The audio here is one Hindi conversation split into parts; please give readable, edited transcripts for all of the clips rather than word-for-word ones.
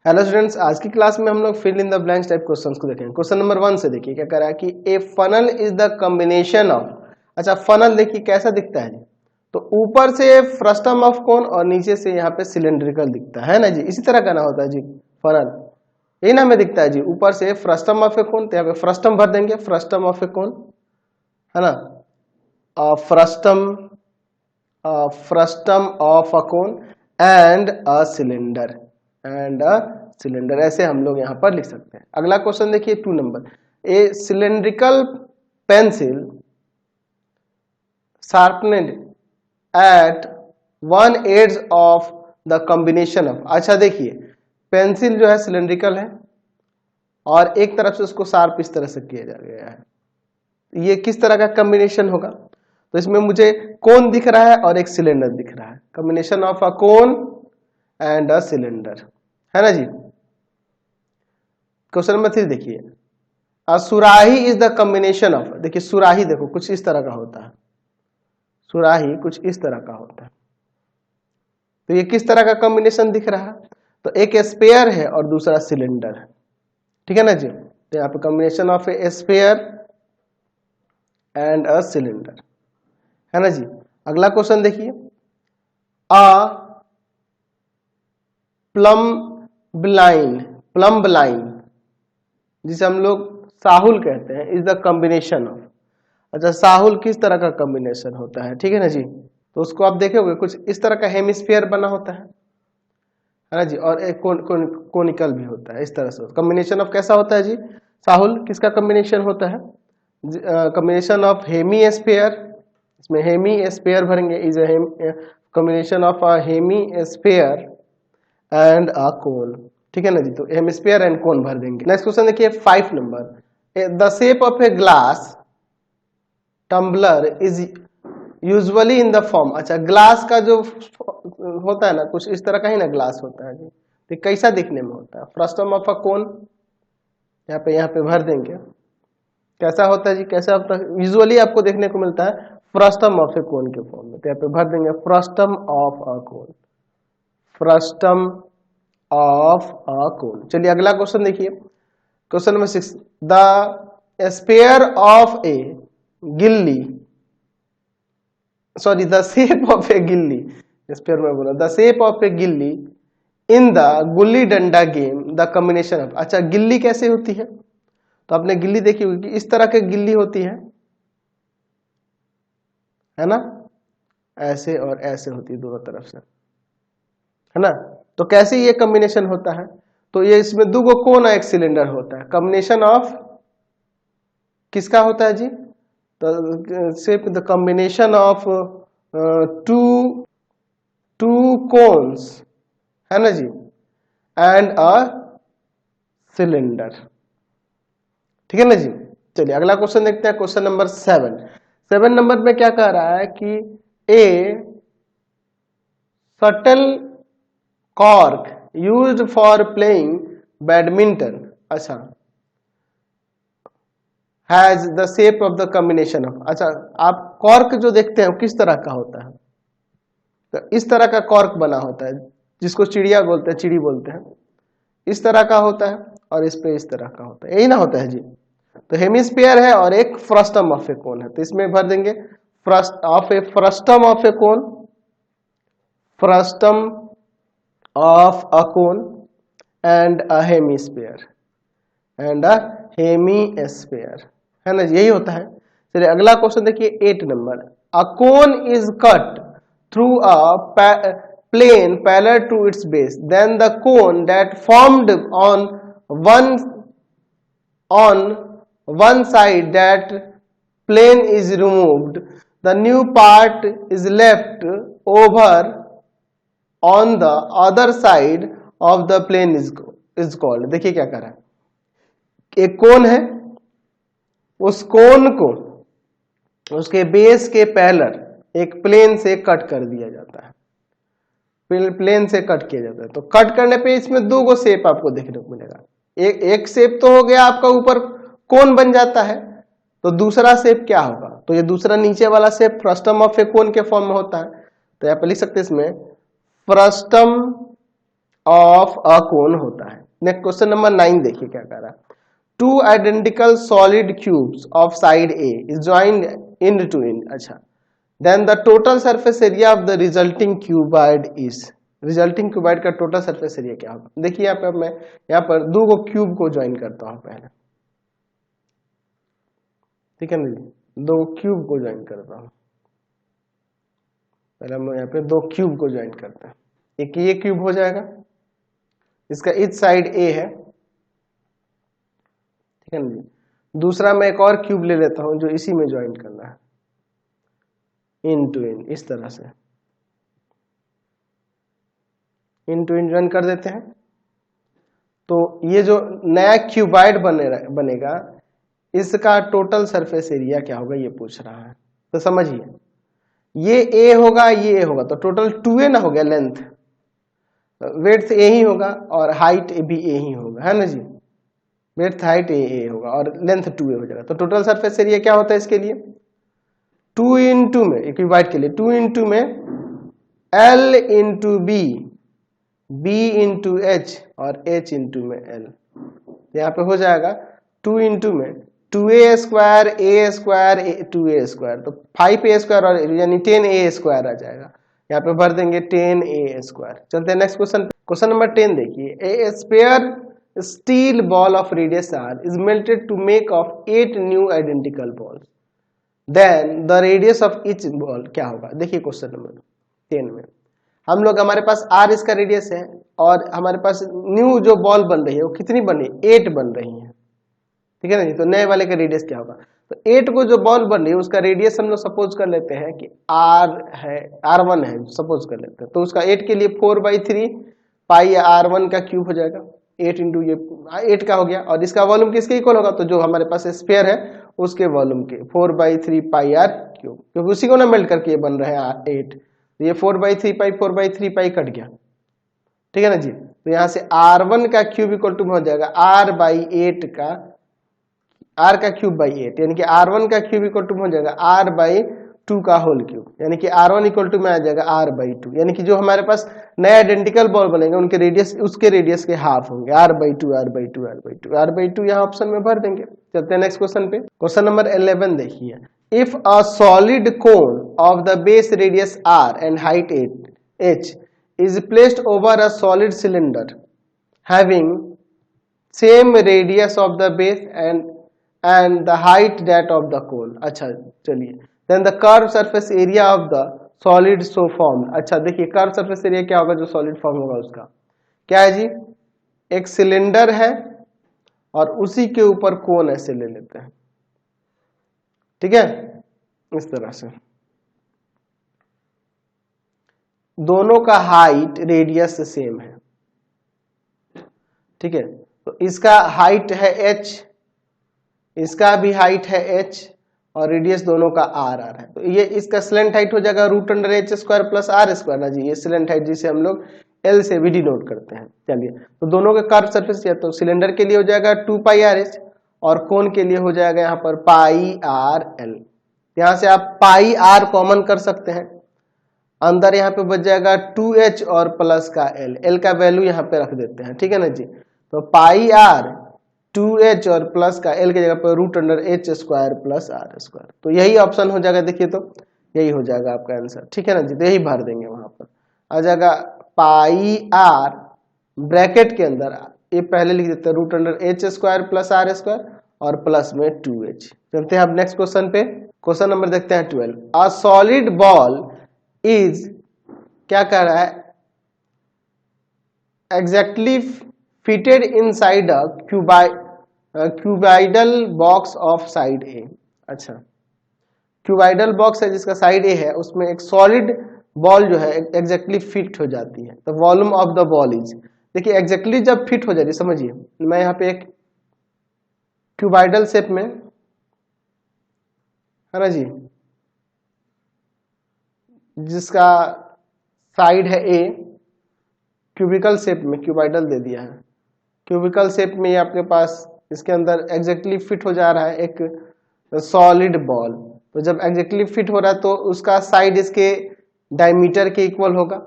हेलो स्टूडेंट्स, आज की क्लास में हम लोग fill in the blanks type questions को देखेंगे। क्वेश्चन नंबर 1 से देखिए क्या कह रहा है कि a funnel is the combination of. अच्छा, फनल देखिए कैसा दिखता है जी। तो ऊपर से फ्रस्टम ऑफ कोन और नीचे से यहाँ पे सिलेंड्रिकल दिखता है ना जी। इसी तरह का ना होता है जी फनल, यही ना हमें दिखता है जी। ऊपर से फ्रस्टम ऑफ ए कोन, तो यहाँ पे फ्रस्टम भर देंगे, फ्रस्टम ऑफ ए कोन है ना, frustum frustum of a cone and a cylinder ऐसे हम लोग यहां पर लिख सकते हैं। अगला क्वेश्चन देखिए 2 नंबर। A cylindrical pencil sharpened at one edge of the combination of. अच्छा देखिए, पेंसिल जो है सिलेंड्रिकल है और एक तरफ से उसको शार्प इस तरह से किया जा गया है। ये किस तरह का कॉम्बिनेशन होगा? तो इसमें मुझे कोन दिख रहा है और एक सिलेंडर दिख रहा है, combination of a cone and a cylinder, है ना जी। क्वेश्चन नंबर 3 देखिए, सुराही इज द कॉम्बिनेशन ऑफ। देखिए सुराही देखो कुछ इस तरह का होता है, सुराही कुछ इस तरह का होता है। तो ये किस तरह का कॉम्बिनेशन दिख रहा है? तो एक स्पेयर है और दूसरा सिलेंडर है, ठीक है ना जी। तो यहाँ पे combination of a sphere and a cylinder, है ना जी। अगला क्वेश्चन देखिए, अ प्लम ब्लाइन जिसे हम लोग साहुल कहते हैं, इज द कॉम्बिनेशन ऑफ। अच्छा, साहुल किस तरह का कॉम्बिनेशन होता है, ठीक है ना जी। तो उसको आप देखोगे कुछ इस तरह का हेमिस्फीयर बना होता है ना जी, और एक कोनिकल भी होता है। इस तरह से कॉम्बिनेशन ऑफ कैसा होता है जी? साहुल किसका कॉम्बिनेशन होता है? कॉम्बिनेशन ऑफ हेमी स्फीयर, इसमें हेमी स्फीयर भरेंगे, is combination of a hemisphere and a cone, ठीक है ना जी। तो हेमिस्फीयर एंड कोन भर देंगे। नेक्स्ट क्वेश्चन देखिए 5 number. The shape of a glass tumbler is usually in the form. अच्छा, ग्लास का जो होता है ना कुछ इस तरह का ही ना ग्लास होता है जी। तो कैसा दिखने में होता है? फ्रस्टम ऑफ अ कोन, यहाँ पे भर देंगे। कैसा होता है जी, कैसा होता है? यूजुअली आपको देखने को मिलता है फ्रस्टम ऑफ ए कोन के फॉर्म में। तो यहाँ पे भर देंगे frustum of a cone, frustum of a cone. चलिए अगला क्वेश्चन देखिए, question number 6। The sphere of a गिल्ली, sorry the shape of a गिल्ली, स्पेयर में बोला, द शेप ऑफ ए गिल्ली in the gulli danda game the combination of. अच्छा, गिल्ली कैसे होती है? तो आपने गिल्ली देखी होगी, इस तरह की गिल्ली होती है ना, ऐसे और ऐसे होती है दोनों तरफ से, है ना। तो कैसे ये कॉम्बिनेशन होता है? तो ये इसमें दो गो कोन एक सिलेंडर होता है, कॉम्बिनेशन ऑफ किसका होता है जी? Shape the combination of two cones, है ना जी, एंड अ सिलेंडर, ठीक है ना जी। चलिए अगला क्वेश्चन देखते हैं, क्वेश्चन नंबर 7 नंबर में क्या कह रहा है कि a shuttle cork used for playing badminton, अच्छा, has the shape of the combination of. अच्छा, आप कॉर्क जो देखते हैं किस तरह का होता है? तो इस तरह का कॉर्क बना होता है, जिसको चिड़िया बोलते हैं, चिड़ी बोलते हैं। इस तरह का होता है और इस पे इस तरह का होता है, यही ना होता है जी। तो हेमिस्फीयर है और एक फ्रस्टम ऑफ ए कोन है, तो इसमें भर देंगे frustum of A cone, frustum of a cone and a hemisphere है ना, यही होता है। चलिए अगला क्वेश्चन देखिए 8 number. A cone is cut through a plane parallel to its base, then the cone that formed on one side that plane is removed, the new part is left over on the other side of the plane is called। देखिए क्या कर रहा है, एक कोन है, उस कोन को उसके बेस के पैरेलल एक प्लेन से कट कर दिया जाता है, प्लेन से कट किया जाता है। तो कट करने पे इसमें दो गो शेप आपको देखने को मिलेगा। एक शेप तो हो गया आपका, ऊपर कोन बन जाता है, तो दूसरा शेप क्या होगा? तो ये दूसरा नीचे वाला शेप फ्रस्टम ऑफ ए कोन के फॉर्म में होता है। तो यहाँ पे लिख सकते हैं इसमें फ्रस्टम ऑफ अ कोन होता है। नेक्स्ट क्वेश्चन नंबर 9 देखिए क्या कह रहा है। Two identical solid cubes of side A is joined end to end। अच्छा, then the total surface area of the resulting cuboid is. Resulting cuboid का टोटल सरफेस एरिया क्या होगा? देखिए यहाँ पे मैं यहाँ पर दो को क्यूब को ज्वाइन करता हूँ पहले, ठीक है ना जी, दो क्यूब को ज्वाइन करता हूँ पहले। हम यहाँ पे दो क्यूब को ज्वाइन करते हैं। एक ये क्यूब हो जाएगा, इसका इच साइड ए है, ठीक है ना जी। दूसरा मैं एक और क्यूब ले लेता हूं जो इसी में ज्वाइन करना है, इन टू इन, इस तरह से इन टू इन ज्वाइन कर देते हैं। तो ये जो नया क्यूबाइड बनेगा इसका टोटल सरफेस एरिया क्या होगा ये पूछ रहा है। तो समझिए, ये ए होगा, ये ए होगा, तो टोटल 2a ना हो गया, लेंथ वेड्थ ए ही होगा और हाइट भी ए ही होगा, है ना जी। वेड्थ हाइट ए होगा और लेंथ 2a हो जाएगा। तो टोटल सरफेस एरिया क्या होता है इसके लिए? 2 इंटू में, क्यूबाइड के लिए 2 इंटू में L into B, B into H और H इंटू में L। यहाँ पे हो जाएगा 2 इंटू में 2a square a square 2a square, तो 5a स्क्वायर और यानी 10a स्क्वायर आ जाएगा। यहाँ पे भर देंगे 10a स्क्वायर। चलते हैं नेक्स्ट क्वेश्चन। क्वेश्चन नंबर 10 देखिए। A sphere steel ball of radius r is melted to make of 8 new identical balls, then the radius of each ball क्या होगा? देखिए क्वेश्चन नंबर 10 में हम लोग, हमारे पास r इसका रेडियस है और हमारे पास न्यू जो बॉल बन रही है वो कितनी बन रही है? 8 बन रही है, ठीक है ना जी। तो नए वाले का रेडियस क्या होगा? तो 8 को जो बॉल बन रही है उसका रेडियस हम लोग सपोज कर लेते हैं कि r है, r1 है, सपोज कर लेते हैं। तो उसका 8 के लिए 4/3 पाई r1 का क्यूब हो जाएगा। 8 इंटू ये 8 का हो गया और इसका वॉल्यूम किसके इक्वल होगा? तो जो हमारे पास स्फीयर है उसके वॉल्यूम के 4/3 पाई r क्यूब, क्योंकि उसी को ना मेल्ट करके ये बन रहा है 8। तो ये 4/3 पाई कट गया, ठीक है ना जी। तो यहाँ से r1 का क्यूब इक्वल टू हो जाएगा r/8 का, r का क्यूब बाई 8, यानी कि r1 का क्यूब इक्वल टू हो जाएगा r/2 का होल क्यूब, यानी कि r1 इक्वल टू में आ जाएगा r/2। यानी कि जो हमारे पास नए आइडेंटिकल बॉल बनेंगे उनके रेडियस, उसके रेडियस के हाफ होंगे, r/2 यहाँ ऑप्शन में भर देंगे। चलते हैं नेक्स्ट क्वेश्चन पे। क्वेश्चन नंबर 11 देखिए। If a solid cone of the base radius r and height h is placed over a solid cylinder having same radius of the base and the height that of the cone। अच्छा चलिए, then the curved surface area of the solid so formed। अच्छा देखिए, कर्व सरफेस एरिया क्या होगा जो सॉलिड फॉर्म होगा उसका क्या है जी? एक सिलेंडर है और उसी के ऊपर कोन ऐसे ले लेते हैं, ठीक है, इस तरह से। दोनों का हाइट रेडियस से सेम है, ठीक है। तो इसका हाइट है h, इसका भी हाइट है h और रेडियस दोनों का r है। तो ये इसका स्लेंट हाइट हो जाएगा √h² प्लस r स्क्वायर ना जी। ये स्लेंट हाइट जिसे हम लोग L से भी डिनोट करते हैं। चलिए, तो दोनों का कर्व सरफेस है, तो सिलेंडर के लिए हो जाएगा 2πrh और कोन के लिए हो जाएगा यहाँ पर πrl। यहाँ से आप πr कॉमन कर सकते हैं, अंदर यहाँ पे बच जाएगा 2h और प्लस का l का वैल्यू यहाँ पे रख देते हैं, ठीक है ना जी। तो πr 2h और प्लस का l की जगह पर √h² प्लस r²। तो यही ऑप्शन हो जाएगा। देखिए तो यही हो जाएगा आपका आंसर, ठीक है ना जी। तो यही भर देंगे, वहां पर आ जाएगा πr ब्रैकेट के अंदर ये पहले लिख देते हैं √h² प्लस r² और प्लस में 2h। चलते हैं अब नेक्स्ट क्वेश्चन पे। क्वेश्चन नंबर देखते हैं 12। अ सॉलिड बॉल इज क्या कह रहा है? Exactly fitted inside a cuboidal box of side a. अच्छा, क्यूबाइडल बॉक्स है जिसका साइड ए है, उसमें एक सॉलिड बॉल जो है एग्जैक्टली फिट हो जाती है। तो volume of the ball is, देखिए एग्जैक्टली जब फिट हो जाती है, समझिए मैं यहाँ पे एक क्यूबाइडल शेप में, है ना जी, जिसका साइड है ए, क्यूबिकल शेप में क्यूबाइडल दे दिया है। क्यूबिकल शेप में ये आपके पास इसके अंदर एग्जैक्टली फिट हो जा रहा है एक सॉलिड बॉल। तो जब एग्जैक्टली फिट हो रहा है तो उसका साइड इसके डायमीटर के इक्वल होगा,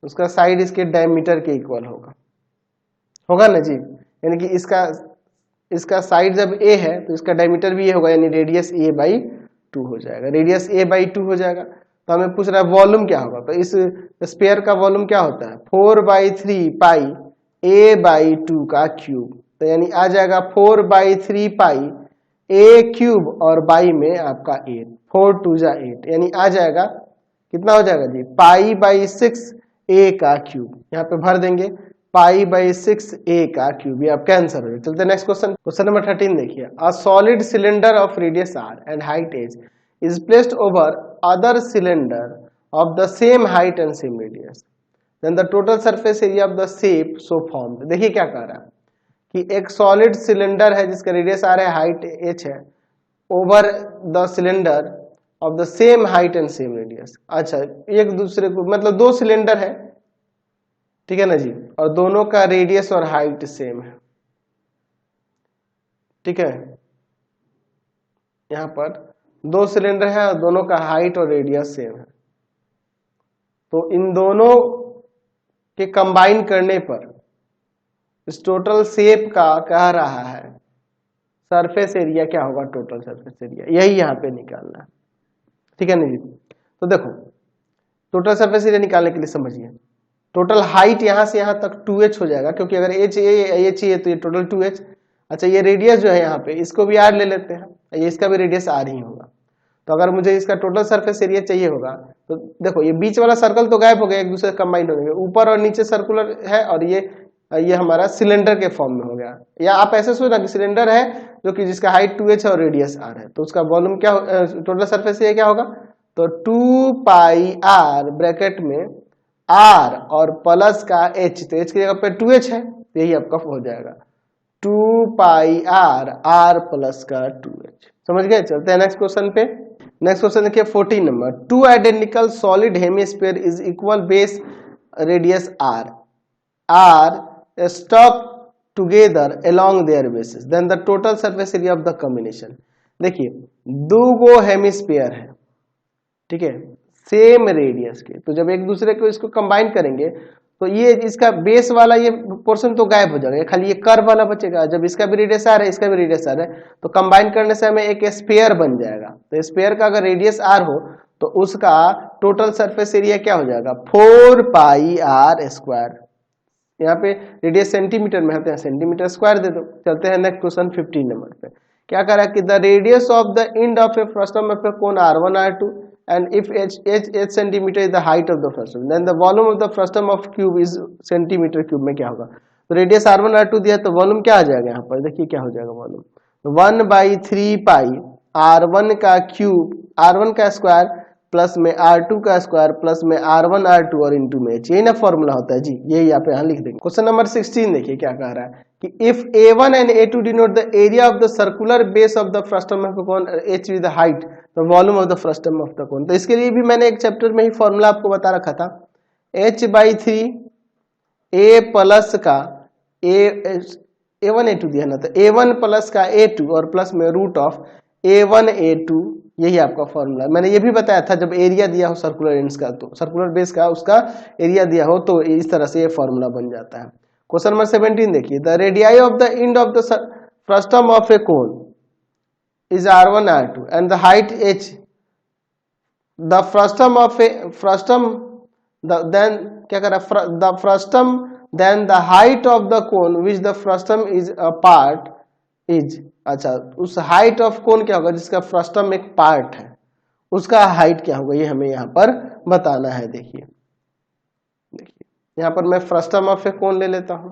उसका साइड इसके डायमीटर के इक्वल होगा ना जी। यानी कि इसका साइड जब a है तो इसका डायमीटर भी ये होगा, यानी रेडियस a/2 हो जाएगा, रेडियस a/2 हो जाएगा। तो हमें पूछ रहा है वॉल्यूम क्या होगा, तो इस स्फीयर का वॉल्यूम क्या होता है 4/3 पाई a/2 का क्यूब। तो यानी आ जाएगा 4/3 पाई a क्यूब और बाई में आपका 8, 4 2 जा 8, यानी आ जाएगा कितना हो जाएगा जी π/6 a का क्यूब। यहाँ पे भर देंगे π/6 a का क्यूब, ये आपका आंसर हो जाएगा। चलते नेक्स्ट क्वेश्चन, क्वेश्चन नंबर 13 देखिए। A solid cylinder of radius r and height h is placed over other cylinder of the same height and same radius, then the total surface area of the shape so formed। देखिए क्या कह रहा है कि एक सॉलिड सिलेंडर है जिसका रेडियस r है, हाइट h है, over the cylinder of the same height and same radius. अच्छा, एक दूसरे को मतलब दो सिलेंडर है, ठीक है ना जी, और दोनों का रेडियस और हाइट सेम है, ठीक है। यहां पर दो सिलेंडर है और दोनों का हाइट और रेडियस सेम है, तो इन दोनों के कंबाइन करने पर इस टोटल शेप का कह रहा है सरफेस एरिया क्या होगा, टोटल सरफेस एरिया, यही यहाँ पे निकालना है, ठीक है ना जी। तो देखो टोटल सरफेस एरिया निकालने के लिए समझिए, टोटल हाइट यहाँ से यहाँ तक 2h हो जाएगा, क्योंकि अगर h है तो ये टोटल 2h। अच्छा, ये रेडियस जो है यहाँ पे इसको भी r ले लेते हैं, ये इसका भी रेडियस r ही होगा। तो अगर मुझे इसका टोटल सरफेस एरिया चाहिए होगा तो देखो ये बीच वाला सर्कल तो गायब हो गया, एक दूसरे कंबाइन हो गए, ऊपर और नीचे सर्कुलर है और ये हमारा सिलेंडर के फॉर्म में हो गया। या आप ऐसे सोचना कि सिलेंडर है जो कि जिसका हाइट 2h है और रेडियस r है, तो उसका वॉल्यूम क्या टोटल सरफेस एरिया क्या होगा, तो 2 पाई r ब्रैकेट में r और प्लस का h, तो h की जगह पे 2h है, यही आपका हो जाएगा 2 पाई r प्लस का 2h। समझ गए। चलते हैं नेक्स्ट क्वेश्चन पे। नेक्स्ट क्वेश्चन देखिए 14 number. To identical solid hemisphere is equal base radius r stuck together along their bases, then the total surface area of the combination। देखिए दो गो हेमिस्फीयर है, ठीक है, सेम रेडियस के, तो जब एक दूसरे को इसको कंबाइन करेंगे तो ये इसका बेस वाला ये पोर्शन तो गायब हो जाएगा, खाली ये कर्व वाला बचेगा। जब इसका भी रेडियस r है इसका भी रेडियस r है, तो कंबाइन करने से हमें एक स्फीयर बन जाएगा। तो स्फीयर का अगर रेडियस r हो तो उसका टोटल सरफेस एरिया क्या हो जाएगा 4 पाई r स्क्वायर। यहाँ पे रेडियस सेंटीमीटर में है तो सेंटीमीटर स्क्वायर दे दो। चलते हैं नेक्स्ट क्वेश्चन 15 नंबर पे। क्या कह रहा है कि the radius of the end of A frustum of A cone r1 r2 and if h centimeter is the height of the frustum, then the volume of the frustum of cube is centimeter cube में क्या होगा। तो रेडियस r1 r2 दिया तो वॉल्यूम क्या आ जाएगा, यहाँ पर देखिए क्या हो जाएगा वॉल्यूम 1/3 पाई r1 का क्यूब, r1 का स्क्वायर प्लस में r2 का स्क्वायर प्लस में r1 r2 और इनटू में h, यही ना फॉर्मूला होता है जी, यही आप यहाँ लिख देंगे। क्वेश्चन नंबर 16 देखिए क्या कह रहा है कि if a1 and a2 denote the area of the circular base of the frustum of the cone, h is the height, the volume of the frustum of the cone। तो इसके लिए भी मैंने एक चैप्टर में ही फॉर्मूला आपको बता रखा था, h/3 a प्लस का a1 a2 दिया ना, तो a1 प्लस का a2 और प्लस में रूट ऑफ a1 a2, यही आपका फॉर्मूला। मैंने ये भी बताया था जब एरिया दिया हो सर्कुलर एंड्स का, तो सर्कुलर बेस का उसका एरिया दिया हो तो इस तरह से ये फॉर्मूला बन जाता है। क्वेश्चन नंबर 17 देखिए। The radii of the end of the frustum of A cone is r1 r2 and the height h, the frustum of a frustum then क्या कर रहा है the frustum then the height of the cone which the frustum is a part is। अच्छा, उस हाइट ऑफ कोन क्या होगा जिसका फ्रस्टम एक पार्ट है, उसका हाइट क्या होगा ये हमें यहाँ पर बताना है। देखिए यहाँ पर मैं फ्रस्टम ऑफ ए कोन ले लेता हूं,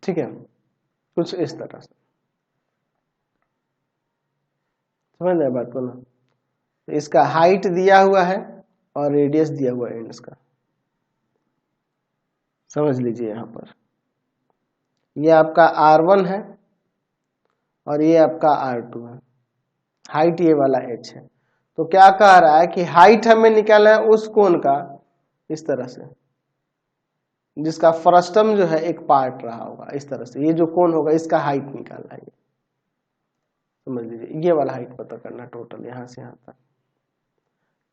ठीक है, कुछ इस तरह से समझ रहे बात को ना। इसका हाइट दिया हुआ है और रेडियस दिया हुआ है एंड्स का, समझ लीजिए। यहाँ पर ये आपका r1 है और ये आपका r2 है, हाइट ये वाला h है। तो क्या कह रहा है कि हाइट हमें निकालना है उस कोण का इस तरह से जिसका फ्रस्टम जो है एक पार्ट रहा होगा, इस तरह से ये जो कोण होगा इसका हाइट निकालना है, समझ लीजिए। ये वाला हाइट पता करना टोटल यहाँ से यहाँ तक,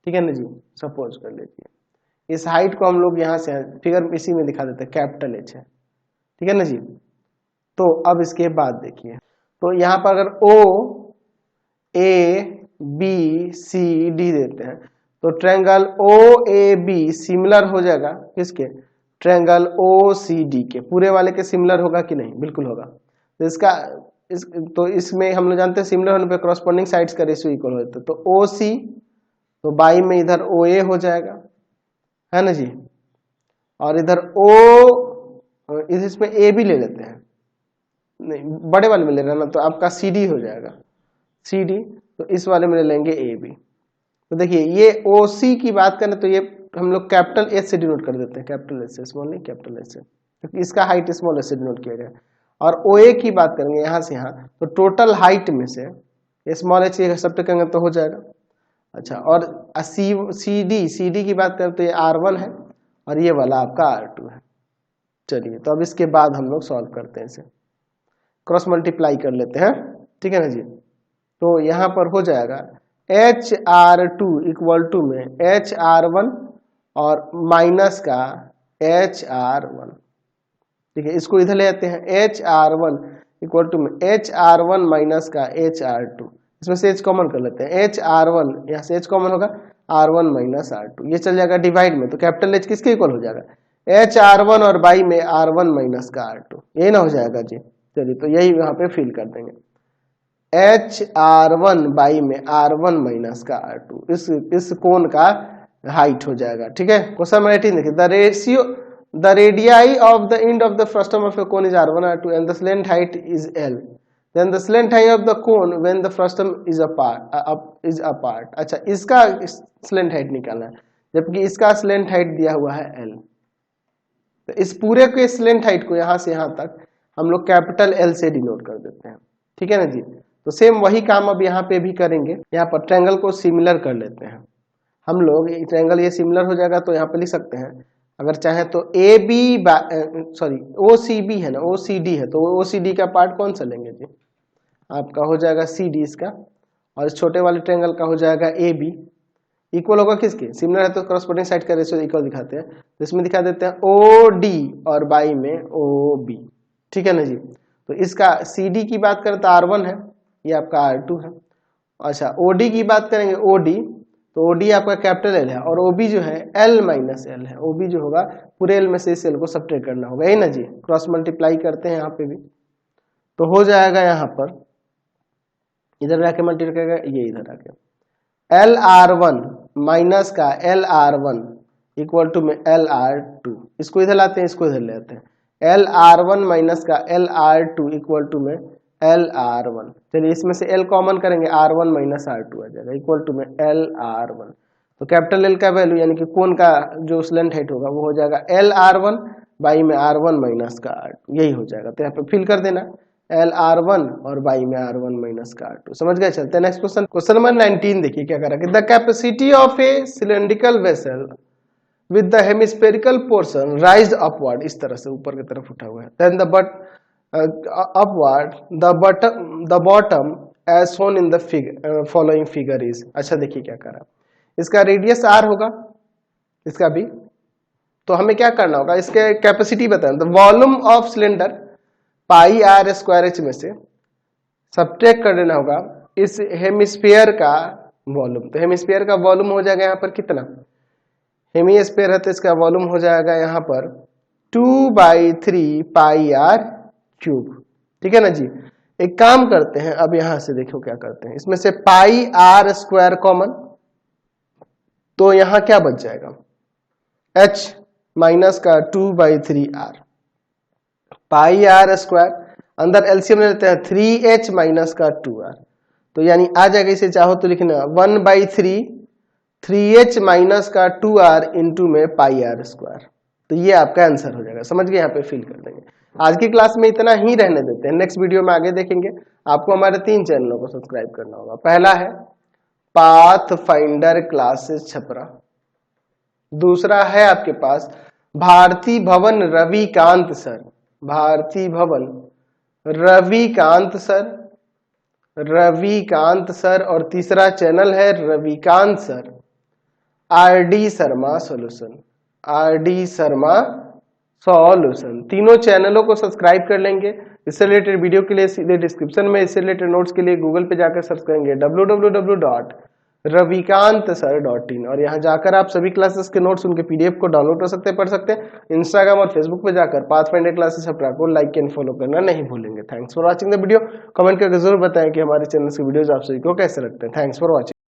ठीक है ना जी। सपोज कर लीजिए इस हाइट को हम लोग यहाँ से फिगर इसी में दिखा देते हैं, कैपिटल H है, ठीक है ना जी। तो अब इसके बाद देखिए, तो यहाँ पर अगर O A B C D देते हैं तो ट्रायंगल OAB सिमिलर हो जाएगा किसके, ट्रायंगल OCD के। पूरे वाले के सिमिलर होगा कि नहीं, बिल्कुल होगा। तो तो इसमें हम लोग जानते हैं सिमिलर होने पे कॉरस्पॉन्डिंग साइड्स का रेशियो इक्वल होता है। तो OC तो बाई में इधर OA हो जाएगा, है ना जी, और इधर इसमें A भी ले लेते हैं, नहीं बड़े वाले में ले रहा ना, तो आपका CD हो जाएगा, CD तो इस वाले में ले लेंगे AB। तो देखिए ये OC की बात करें तो ये हम लोग कैपिटल H से डिनोट कर देते हैं, कैपिटल H से, स्मॉल नहीं कैपिटल H से, क्योंकि इसका हाइट स्मॉल H से डिनोट किया गया। और OA की बात करेंगे यहाँ से यहाँ, तो टोटल हाइट में से ये स्मॉल h सब करेंगे तो हो जाएगा। अच्छा, और CD की बात करें तो ये R1 है और ये वाला आपका R2 है। चलिए तो अब इसके बाद हम लोग सॉल्व करते हैं, इसे क्रॉस मल्टीप्लाई कर लेते हैं, ठीक है ना जी। तो यहाँ पर हो जाएगा HR2 इक्वल टू में HR1 और माइनस का HR1, ठीक है, इसको इधर ले आते हैं, HR1 इक्वल टू में HR1 माइनस का HR2, इसमें से H कॉमन कर लेते हैं, HR1 यहाँ से H कॉमन होगा, R1 माइनस R2, ये चल जाएगा डिवाइड में, तो कैपिटल H किसके इक्वल हो जाएगा, HR1 और बाई में R1 माइनस का R2, यही ना हो जाएगा जी। चलिए तो यही यहाँ पे फिल कर देंगे, HR1 बाई में R1 माइनस का R2, इस कोण का हाइट हो जाएगा, ठीक है। क्वेश्चन नंबर 18 देखिए, the radii of the end of the frustum of a cone is R1 R2 and the slant height is L, then the slant height of the cone when the frustum is apart। अच्छा, इसका slant height निकालना है, जबकि इसका slant height दिया हुआ है L। तो इस पूरे के slant height को यहाँ से यहाँ तक हम लोग कैपिटल L से डिनोट कर देते हैं, ठीक है ना जी। तो सेम वही काम अब यहाँ पे भी करेंगे, यहाँ पर ट्रायंगल को सिमिलर कर लेते हैं हम लोग। ट्रायंगल ये सिमिलर हो जाएगा तो यहाँ पे लिख सकते हैं, अगर चाहे तो OCB है ना, OCD है, तो OCD का पार्ट कौन सा लेंगे जी, आपका हो जाएगा CD इसका, और इस छोटे वाले ट्रायंगल का हो जाएगा AB। इक्वल होगा किसके, सिमिलर है तो कॉरस्पॉन्डिंग साइड का रेशियो इक्वल दिखाते हैं, तो इसमें दिखा देते हैं OD और बाई में OB, ठीक है ना जी। तो इसका CD की बात करें तो R1 है, ये आपका R2 है। अच्छा, OD की बात करेंगे OD, तो OD आपका कैपिटल L है और OB जो है L माइनस L है, OB जो होगा पूरे L में से इस L को सब्ट्रैक्ट करना होगा, यही ना जी। क्रॉस मल्टीप्लाई करते हैं यहाँ पे भी, तो हो जाएगा यहाँ पर, इधर आके मल्टीप्लाई करेगा, ये इधर आके LR1 माइनस का LR1 इक्वल टू में LR2, इसको इधर लाते हैं, इसको इधर ले आते हैं, LR1 माइनस का LR2 इक्वल टू में LR1। चलिए इसमें से L कॉमन करेंगे, R1 माइनस R2 आ जाएगा इक्वल टू में LR1। तो कैपिटल L का वैल्यू यानी कि कोण का जो स्लेंट हाइट होगा वो हो जाएगा LR1 बाई में R1 माइनस का R2, यही हो जाएगा। तो यहाँ पे फिल कर देना LR1 और बाई में R1 माइनस का R2, समझ गए। चलते हैं नेक्स्ट क्वेश्चन। क्वेश्चन नंबर 19 देखिए क्या करा कि the capacity of a cylindrical vessel with the hemispherical portion raised upward, इस तरह से ऊपर की तरफ उठा हुआ है, then the upward the bottom as shown in the following figure is। अच्छा देखिए क्या करा, इसका रेडियस R होगा, इसका भी, तो हमें क्या करना होगा, इसके कैपेसिटी बताएं, the volume of cylinder pi R square H में से सब्ट्रैक्ट कर देना होगा इस हेमिस्फीयर का वॉल्यूम। तो हेमिस्फीयर का वॉल्यूम हो जाएगा यहाँ पर कितना, हेमिस्फीयर है तो इसका वॉल्यूम हो जाएगा यहाँ पर 2/3 पाई R क्यूब, ठीक है ना जी। एक काम करते हैं, अब यहां से देखो क्या करते हैं, इसमें से पाई R स्क्वायर कॉमन, तो यहां क्या बच जाएगा H माइनस का 2/3R, पाई R स्क्वायर, अंदर एलसीएम ले लेते हैं 3H माइनस का 2R, तो यानी आ जाएगा, इसे चाहो तो लिखना 1/3 3H माइनस का 2R इंटू में पाई R स्क्वायर। तो ये आपका आंसर हो जाएगा, समझ गए। यहाँ पे फिल कर देंगे। आज की क्लास में इतना ही रहने देते हैं, नेक्स्ट वीडियो में आगे देखेंगे। आपको हमारे 3 चैनलों को सब्सक्राइब करना होगा। पहला है पाथ फाइंडर क्लासेस छपरा, दूसरा है आपके पास भारती भवन रविकांत सर, भारती भवन रविकांत सर, और तीसरा चैनल है Ravikant sir RD Sharma solution. RD Sharma solution, तीनों चैनलों को सब्सक्राइब कर लेंगे। इससे रिलेटेड वीडियो के लिए सीधे डिस्क्रिप्शन में, इससे रिलेटेड नोट्स के लिए गूगल पे जाकर सर्च करेंगे www.ravikantsir.in और यहाँ जाकर आप सभी क्लासेस के नोट्स, उनके PDF को डाउनलोड कर सकते हैं, पढ़ सकते हैं। इंस्टाग्राम और फेसबुक पे जाकर पाथफाइंडर क्लासेस अपना को लाइक एंड फॉलो करना नहीं भूलेंगे। Thanks for watching the video. Comment करके जरूर बताएं कि हमारे चैनल के वीडियोज आप सभी को कैसे लगते हैं। Thanks for watching.